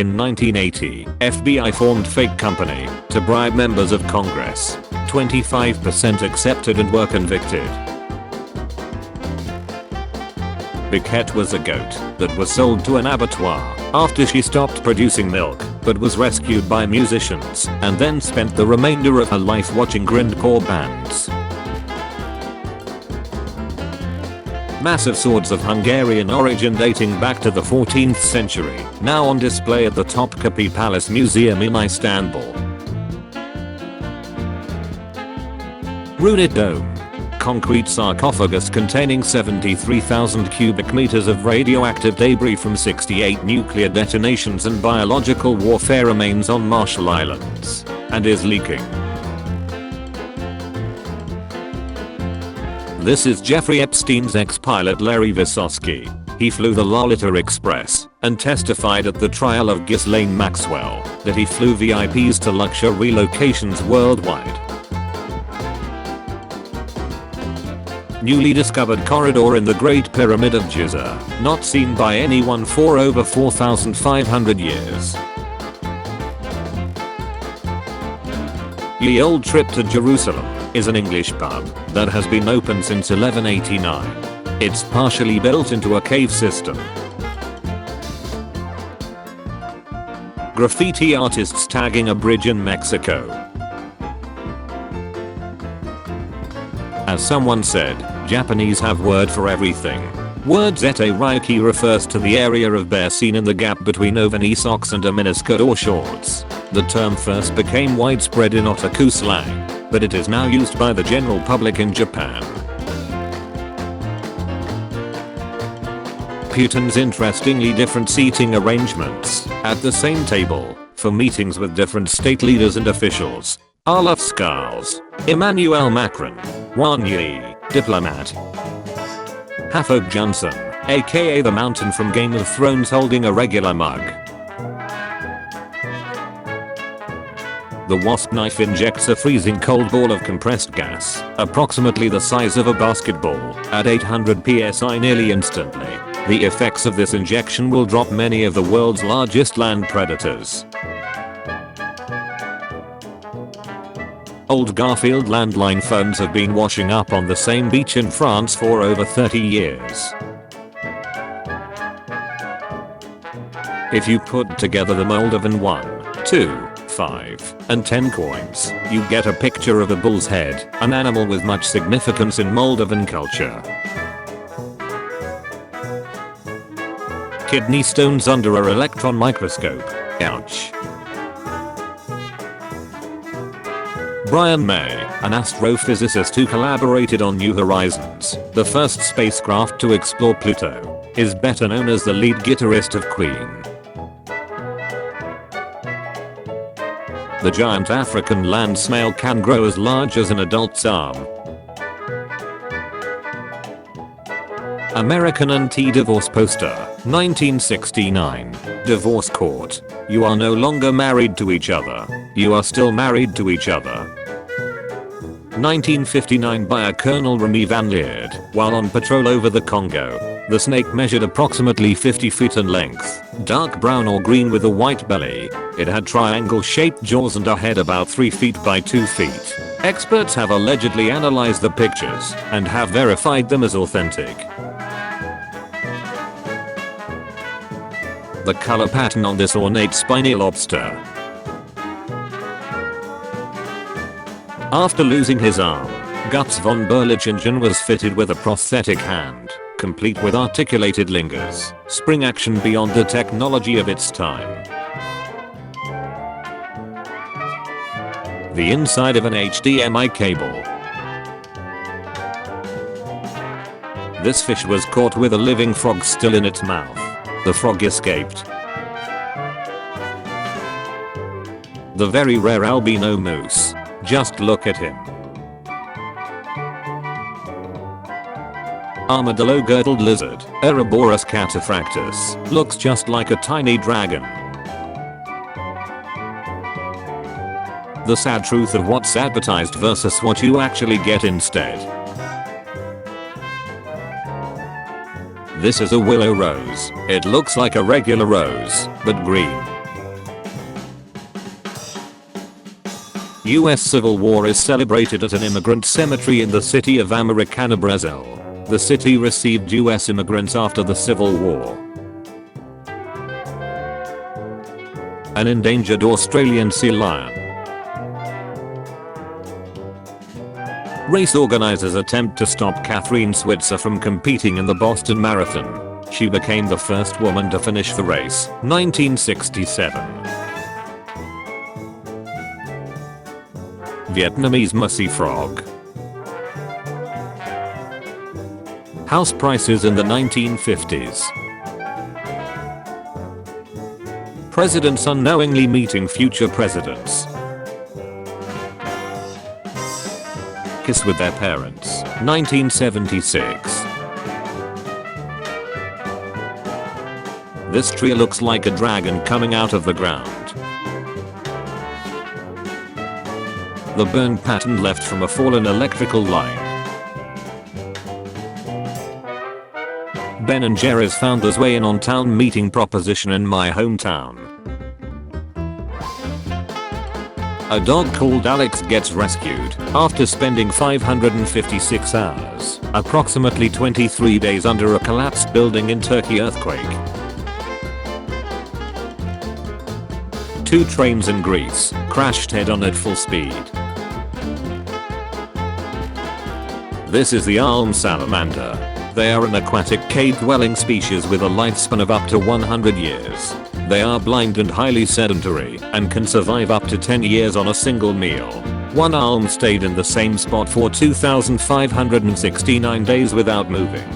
In 1980, FBI formed fake company to bribe members of Congress. 25% accepted and were convicted. Biquette was a goat that was sold to an abattoir after she stopped producing milk, but was rescued by musicians and then spent the remainder of her life watching grindcore bands. Massive swords of Hungarian origin dating back to the 14th century, now on display at the Topkapi Palace Museum in Istanbul. Runit Dome. Concrete sarcophagus containing 73,000 cubic meters of radioactive debris from 68 nuclear detonations and biological warfare remains on Marshall Islands and is leaking. This is Jeffrey Epstein's ex-pilot Larry Vysotsky. He flew the Lolita Express and testified at the trial of Ghislaine Maxwell that he flew VIPs to luxury locations worldwide. Newly discovered corridor in the Great Pyramid of Giza, not seen by anyone for over 4,500 years. Ye Old Trip to Jerusalem is an English pub that has been open since 1189. It's partially built into a cave system. Graffiti artists tagging a bridge in Mexico. As someone said, Japanese have word for everything. Word Zete Raiki refers to the area of bare seen in the gap between overknee socks and a miniskirt or shorts. The term first became widespread in otaku slang, but it is now used by the general public in Japan. Putin's interestingly different seating arrangements at the same table for meetings with different state leaders and officials. Olaf Scholz, Emmanuel Macron, Wang Yi, diplomat. Hafog Johnson, aka the Mountain from Game of Thrones holding a regular mug. The wasp knife injects a freezing cold ball of compressed gas, approximately the size of a basketball, at 800 psi nearly instantly. The effects of this injection will drop many of the world's largest land predators. Old Garfield landline phones have been washing up on the same beach in France for over 30 years. If you put together the Moldovan 1, 2, 5, and 10 coins, you get a picture of a bull's head, an animal with much significance in Moldovan culture. Kidney stones under an electron microscope. Ouch. Brian May, an astrophysicist who collaborated on New Horizons, the first spacecraft to explore Pluto, is better known as the lead guitarist of Queen. The giant African land snail can grow as large as an adult's arm. American anti-divorce poster, 1969. Divorce court. You are no longer married to each other. You are still married to each other. 1959 by a Colonel Remy Van Leerd while on patrol over the Congo. The snake measured approximately 50 feet in length, dark brown or green with a white belly. It had triangle-shaped jaws and a head about 3 feet by 2 feet. Experts have allegedly analyzed the pictures and have verified them as authentic. The color pattern on this ornate spiny lobster. After losing his arm, Guts von Berlichingen was fitted with a prosthetic hand, complete with articulated lingers, spring action beyond the technology of its time. The inside of an HDMI cable. This fish was caught with a living frog still in its mouth. The frog escaped. The very rare albino moose. Just look at him. Armadillo-girdled lizard, Ouroboros cataphractus, looks just like a tiny dragon. The sad truth of what's advertised versus what you actually get instead. This is a willow rose. It looks like a regular rose, but green. US Civil War is celebrated at an immigrant cemetery in the city of Americana, Brazil. The city received US immigrants after the Civil War. An endangered Australian sea lion. Race organizers attempt to stop Catherine Switzer from competing in the Boston Marathon. She became the first woman to finish the race, 1967. Vietnamese mussy frog. House prices in the 1950s. Presidents unknowingly meeting future presidents. Kiss with their parents, 1976. This tree looks like a dragon coming out of the ground. The burn pattern left from a fallen electrical line. Ben and Jerry's found their way in on town meeting proposition in my hometown. A dog called Alex gets rescued after spending 556 hours, approximately 23 days under a collapsed building in Turkey earthquake. 2 trains in Greece crashed head-on at full speed. This is the alm salamander. They are an aquatic cave-dwelling species with a lifespan of up to 100 years. They are blind and highly sedentary and can survive up to 10 years on a single meal. One alm stayed in the same spot for 2,569 days without moving.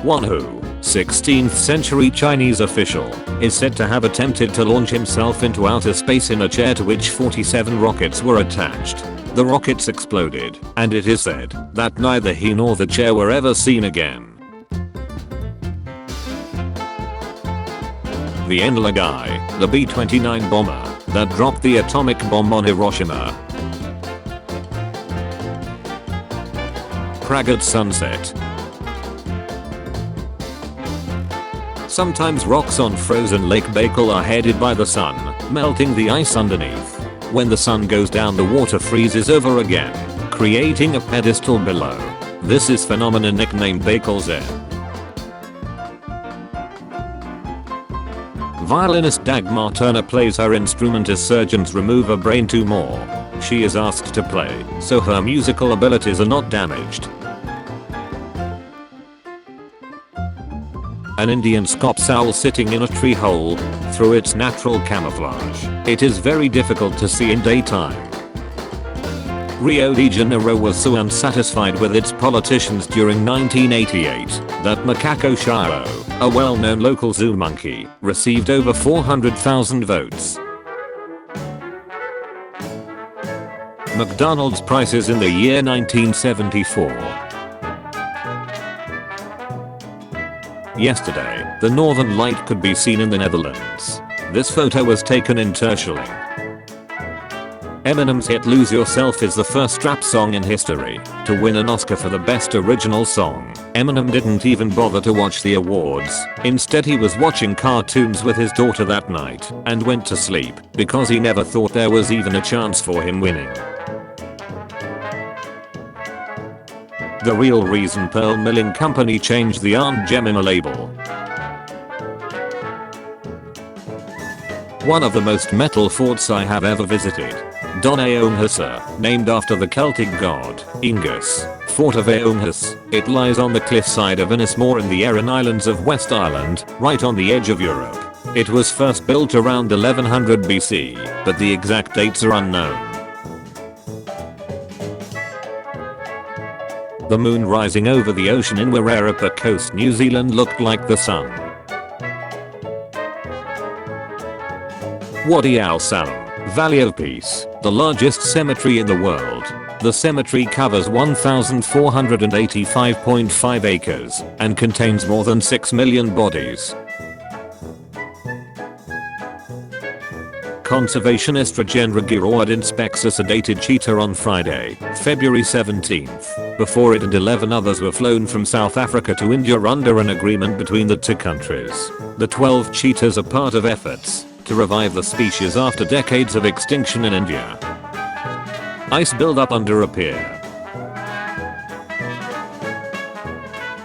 Wan Hu, 16th century Chinese official, is said to have attempted to launch himself into outer space in a chair to which 47 rockets were attached. The rockets exploded, and it is said that neither he nor the chair were ever seen again. The Enola Gay, the B-29 bomber that dropped the atomic bomb on Hiroshima. Prague at sunset. Sometimes rocks on frozen Lake Baikal are headed by the sun, melting the ice underneath. When the sun goes down, the water freezes over again, creating a pedestal below. This is phenomenon nicknamed Baikal Z. Violinist Dagmar Turner plays her instrument as surgeons remove a brain tumor. She is asked to play, so her musical abilities are not damaged. An Indian scops owl sitting in a tree hole. Through its natural camouflage, it is very difficult to see in daytime. Rio de Janeiro was so unsatisfied with its politicians during 1988 that Macaco Shiro, a well-known local zoo monkey, received over 400,000 votes. McDonald's prices in the year 1974. Yesterday, the Northern Light could be seen in the Netherlands. This photo was taken in Terschelling. Eminem's hit Lose Yourself is the first rap song in history to win an Oscar for the Best Original Song. Eminem didn't even bother to watch the awards. Instead, he was watching cartoons with his daughter that night and went to sleep because he never thought there was even a chance for him winning. The real reason Pearl Milling Company changed the Aunt Jemima label. One of the most metal forts I have ever visited. Don Aonhusa, named after the Celtic god, Ingus. Fort of Aonhus. It lies on the cliffside of Innismore in the Aran Islands of West Ireland, right on the edge of Europe. It was first built around 1100 BC, but the exact dates are unknown. The moon rising over the ocean in Wairarapa Coast, New Zealand looked like the sun. Wadi Al Salam, Valley of Peace, the largest cemetery in the world. The cemetery covers 1,485.5 acres and contains more than 6 million bodies. Conservationist Rajendra Giroud inspects a sedated cheetah on Friday, February 17th, before it and 11 others were flown from South Africa to India under an agreement between the two countries. The 12 cheetahs are part of efforts to revive the species after decades of extinction in India. Ice buildup under a pier.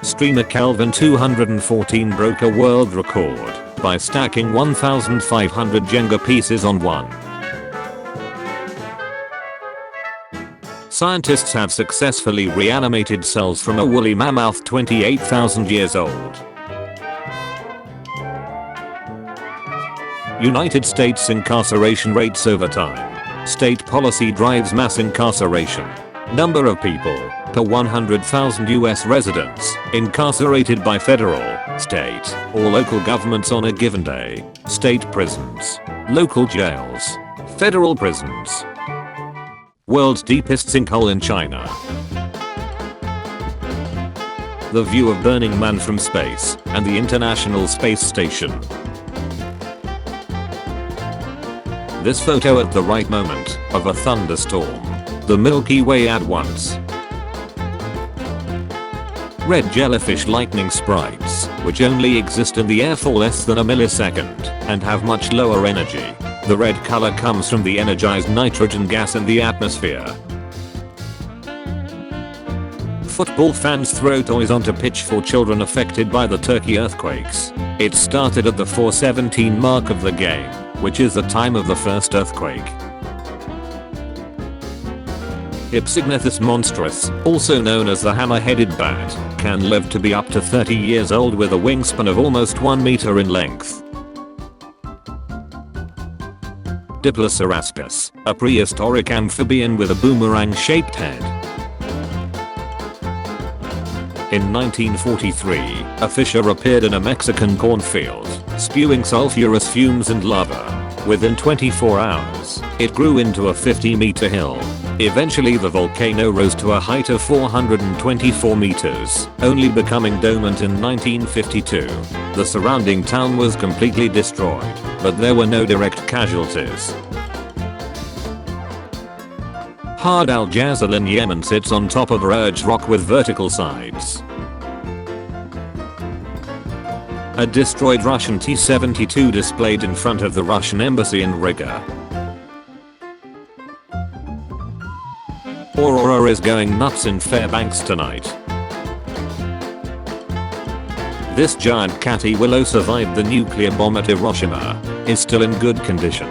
Streamer Kelvin 214 broke a world record by stacking 1,500 Jenga pieces on one. Scientists have successfully reanimated cells from a woolly mammoth 28,000 years old. United States incarceration rates over time. State policy drives mass incarceration. Number of people per 100,000 US residents incarcerated by federal, state, or local governments on a given day. State prisons, local jails, federal prisons. World's deepest sinkhole in China. The view of Burning Man from space and the International Space Station. This photo at the right moment of a thunderstorm. The Milky Way at once. Red jellyfish lightning sprites, which only exist in the air for less than a millisecond and have much lower energy. The red color comes from the energized nitrogen gas in the atmosphere. Football fans throw toys onto pitch for children affected by the Turkey earthquakes. It started at the 4:17 mark of the game, which is the time of the first earthquake. Hypsignathus monstrous, also known as the hammer-headed bat, can live to be up to 30 years old with a wingspan of almost 1 meter in length. Diploceraspis, a prehistoric amphibian with a boomerang-shaped head. In 1943, a fissure appeared in a Mexican cornfield, spewing sulfurous fumes and lava. Within 24 hours, it grew into a 50-meter hill. Eventually the volcano rose to a height of 424 meters, only becoming dormant in 1952. The surrounding town was completely destroyed, but there were no direct casualties. Hard Al Jazal in Yemen sits on top of a ridge rock with vertical sides. A destroyed Russian T-72 displayed in front of the Russian embassy in Riga. Aurora is going nuts in Fairbanks tonight. This giant catty willow survived the nuclear bomb at Hiroshima, is still in good condition.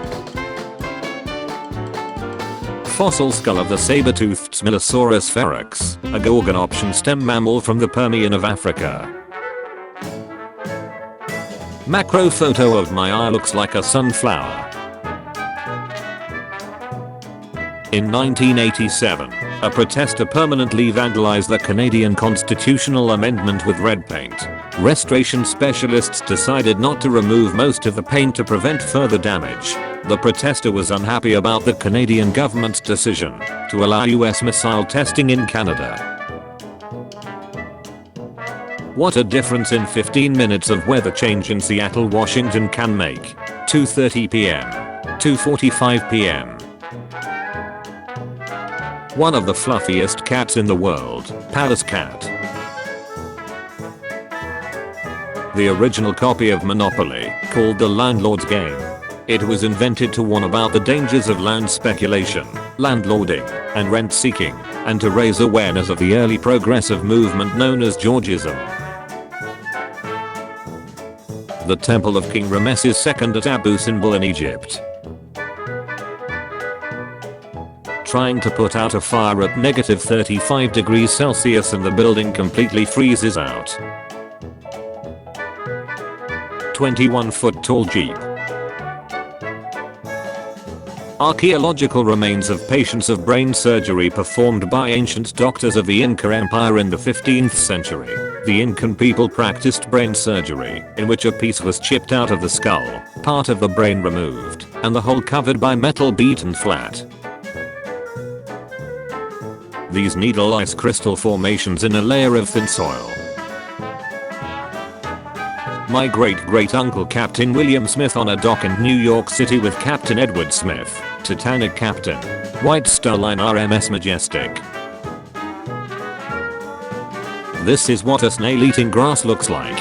Fossil skull of the saber-toothed Smilosaurus ferox, a Gorgonoption stem mammal from the Permian of Africa. Macro photo of my eye looks like a sunflower. In 1987, a protester permanently vandalized the Canadian constitutional amendment with red paint. Restoration specialists decided not to remove most of the paint to prevent further damage. The protester was unhappy about the Canadian government's decision to allow US missile testing in Canada. What a difference in 15 minutes of weather change in Seattle, Washington can make. 2:30 p.m. 2:45 p.m. One of the fluffiest cats in the world, Palace Cat. The original copy of Monopoly, called The Landlord's Game. It was invented to warn about the dangers of land speculation, landlording, and rent seeking, and to raise awareness of the early progressive movement known as Georgism. The Temple of King Ramesses II at Abu Simbel in Egypt. Trying to put out a fire at -35 degrees Celsius and the building completely freezes out. 21-foot tall Jeep. Archaeological remains of patients of brain surgery performed by ancient doctors of the Inca Empire in the 15th century. The Incan people practiced brain surgery, in which a piece was chipped out of the skull, part of the brain removed, and the whole covered by metal beaten flat. These needle ice crystal formations in a layer of thin soil. My great-great-uncle Captain William Smith on a dock in New York City with Captain Edward Smith, Titanic Captain. White Star Line RMS Majestic. This is what a snail eating grass looks like.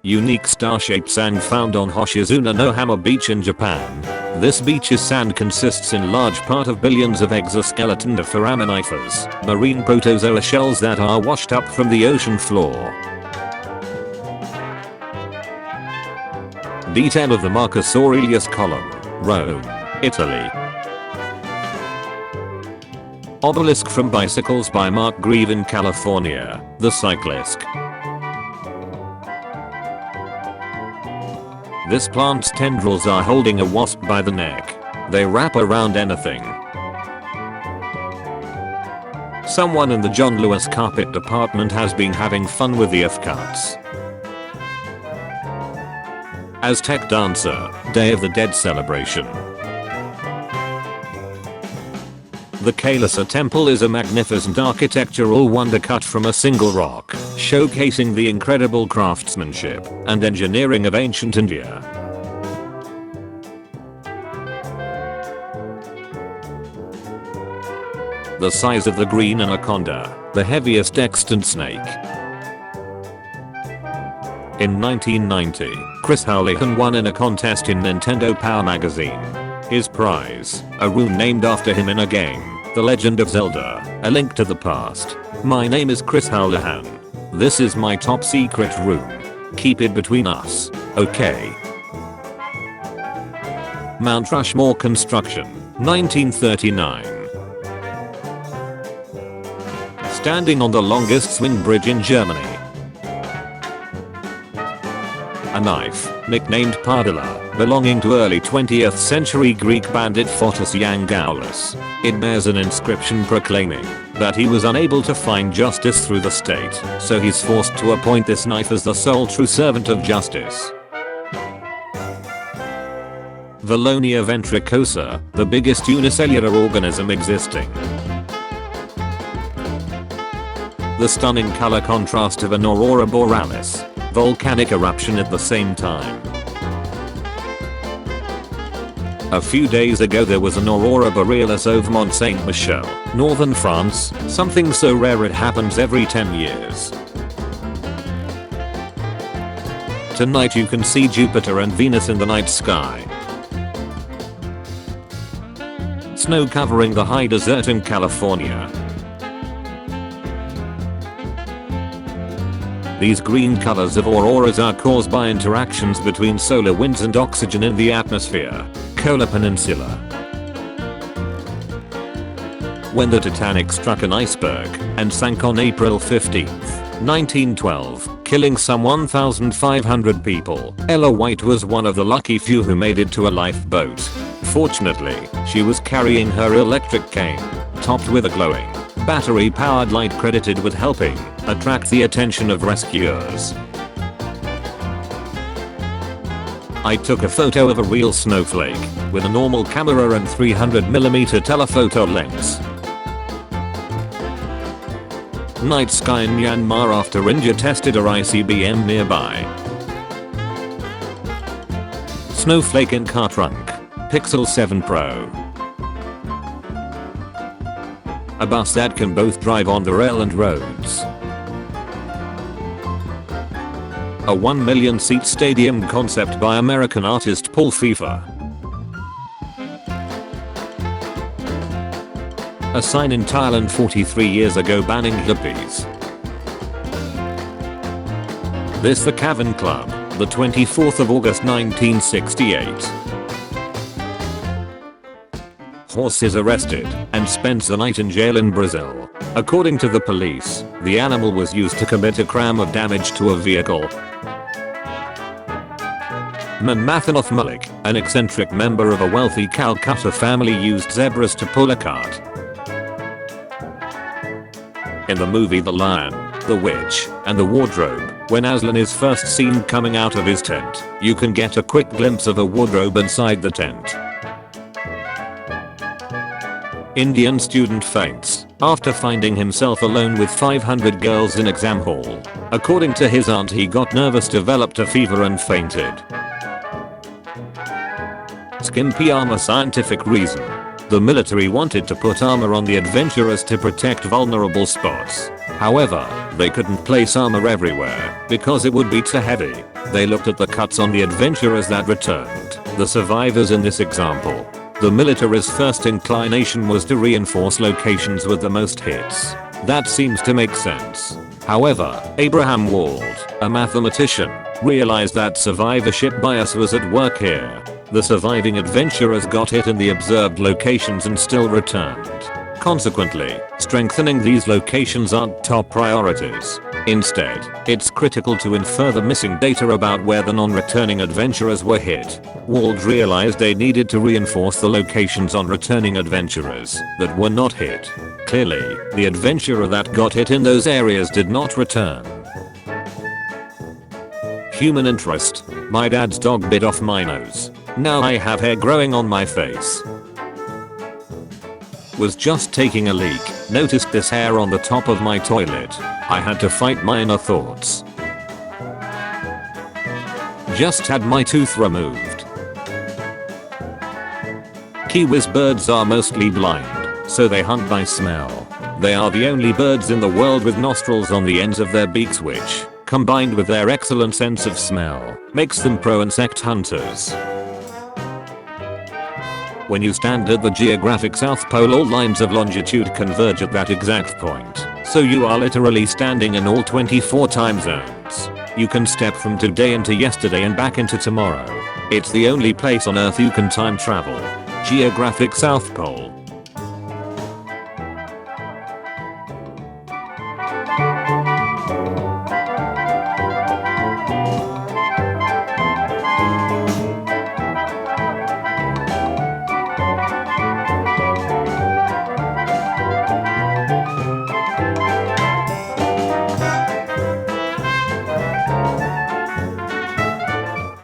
Unique star-shaped sand found on Hoshizuna no Hama Beach in Japan. This beach's sand consists in large part of billions of exoskeleton of foraminifers, marine protozoa shells that are washed up from the ocean floor. Detail of the Marcus Aurelius Column, Rome, Italy. Obelisk from Bicycles by Mark Grieve in California, The Cyclist. This plant's tendrils are holding a wasp by the neck. They wrap around anything. Someone in the John Lewis carpet department has been having fun with the F-cuts. Aztec Dancer, Day of the Dead celebration. The Kailasa Temple is a magnificent architectural wonder cut from a single rock, showcasing the incredible craftsmanship and engineering of ancient India. The size of the green anaconda, the heaviest extant snake. In 1990, Chris Houlihan won in a contest in Nintendo Power magazine. His prize, a room named after him in a game, The Legend of Zelda, A Link to the Past. My name is Chris Houlihan. This is my top secret room. Keep it between us, okay? Mount Rushmore construction, 1939. Standing on the longest swing bridge in Germany. A knife, nicknamed Padilla, belonging to early 20th century Greek bandit Photis Yangaulus. It bears an inscription proclaiming that he was unable to find justice through the state, so he's forced to appoint this knife as the sole true servant of justice. Valonia ventricosa, the biggest unicellular organism existing. The stunning color contrast of an aurora borealis. Volcanic eruption at the same time. A few days ago there was an aurora borealis over Mont Saint Michel, northern France, something so rare it happens every 10 years. Tonight you can see Jupiter and Venus in the night sky. Snow covering the high desert in California. These green colors of auroras are caused by interactions between solar winds and oxygen in the atmosphere. Kola Peninsula. When the Titanic struck an iceberg and sank on April 15, 1912, killing some 1,500 people, Ella White was one of the lucky few who made it to a lifeboat. Fortunately, she was carrying her electric cane, topped with a glowing, battery-powered light credited with helping attract the attention of rescuers. I took a photo of a real snowflake with a normal camera and 300mm telephoto lens. Night sky in Myanmar after India tested her ICBM nearby. Snowflake in car trunk. Pixel 7 Pro. A bus that can both drive on the rail and roads. A 1 million seat stadium concept by American artist Paul Fever. A sign in Thailand 43 years ago banning hippies. This the Cavern Club, the 24th of August 1968. Horse is arrested and spends the night in jail in Brazil. According to the police, the animal was used to commit a crime of damage to a vehicle. Manmathanoth Malik, an eccentric member of a wealthy Calcutta family, used zebras to pull a cart. In the movie The Lion, the Witch, and the Wardrobe, when Aslan is first seen coming out of his tent, you can get a quick glimpse of a wardrobe inside the tent. Indian student faints after finding himself alone with 500 girls in exam hall. According to his aunt, he got nervous, developed a fever and fainted. Skin pyjama scientific reason. The military wanted to put armor on the adventurers to protect vulnerable spots. However, they couldn't place armor everywhere because it would be too heavy. They looked at the cuts on the adventurers that returned, the survivors in this example. The military's first inclination was to reinforce locations with the most hits. That seems to make sense. However, Abraham Wald, a mathematician, realized that survivorship bias was at work here. The surviving adventurers got hit in the observed locations and still returned. Consequently, strengthening these locations aren't top priorities. Instead, it's critical to infer the missing data about where the non-returning adventurers were hit. Wald realized they needed to reinforce the locations on returning adventurers that were not hit. Clearly, the adventurer that got hit in those areas did not return. Human interest. My dad's dog bit off my nose. Now I have hair growing on my face. Was just taking a leak, noticed this hair on the top of my toilet. I had to fight my inner thoughts. Just had my tooth removed. Kiwis birds are mostly blind, so they hunt by smell. They are the only birds in the world with nostrils on the ends of their beaks which, combined with their excellent sense of smell, makes them pro-insect hunters. When you stand at the geographic South Pole, all lines of longitude converge at that exact point, so you are literally standing in all 24 time zones. You can step from today into yesterday and back into tomorrow. It's the only place on Earth you can time travel. Geographic South Pole.